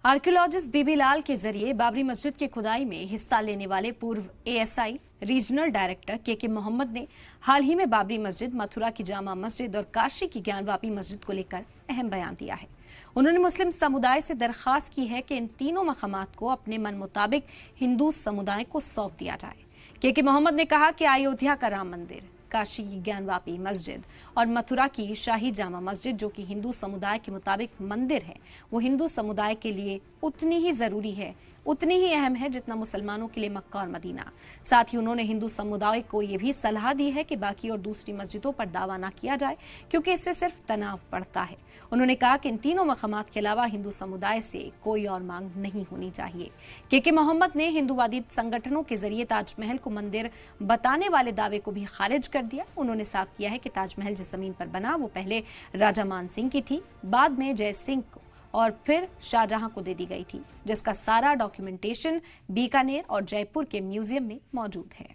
Archaeologist बीबी लाल के जरिए बाबरी मस्जिद की खुदाई में हिस्सा लेने वाले पूर्व एएसआई रीजनल डायरेक्टर के मोहम्मद ने हाल ही में बाबरी मस्जिद, मथुरा की जामा मस्जिद और काशी की ज्ञानवापी मस्जिद को लेकर अहम बयान दिया है। उन्होंने मुस्लिम समुदाय से दरखास्त की है कि इन तीनों मकामात को अपने मन मुताबिक हिंदू समुदाय को सौंप दिया जाए। के मोहम्मद ने कहा कि अयोध्या का राम मंदिर, काशी की ज्ञानवापी मस्जिद और मथुरा की शाही जामा मस्जिद, जो कि हिंदू समुदाय के मुताबिक मंदिर है, वो हिंदू समुदाय के लिए उतनी ही जरूरी है, उतनी ही अहम है जितना मुसलमानों के लिए मक्का और मदीना। साथ ही उन्होंने हिंदू समुदाय को ये भी सलाह दी है कि बाकी और दूसरी मस्जिदों पर दावा ना किया जाए, क्योंकि इससे सिर्फ तनाव बढ़ता है। उन्होंने कहा कि इन तीनों मकामात के अलावा हिंदू समुदाय से कोई और मांग नहीं होनी चाहिए। के मोहम्मद ने हिंदूवादी संगठनों के जरिए ताजमहल को मंदिर बताने वाले दावे को भी खारिज कर दिया। उन्होंने साफ किया है कि ताजमहल जिस जमीन पर बना वो पहले राजा मान सिंह की थी, बाद में जय सिंह को और फिर शाहजहां को दे दी गई थी, जिसका सारा डॉक्यूमेंटेशन बीकानेर और जयपुर के म्यूजियम में मौजूद है।